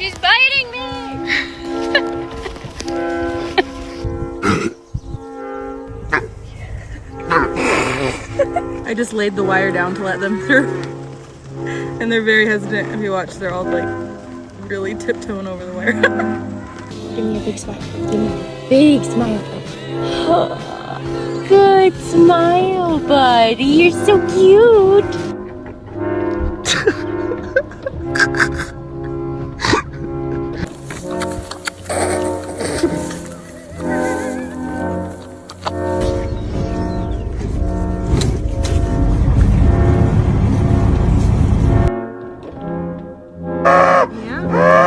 She's biting me! I just laid the wire down to let them through. And they're very hesitant. If you watch, they're all like really tiptoeing over the wire. Give me a big smile. Give me a big smile. Good smile, buddy. You're so cute. Yeah.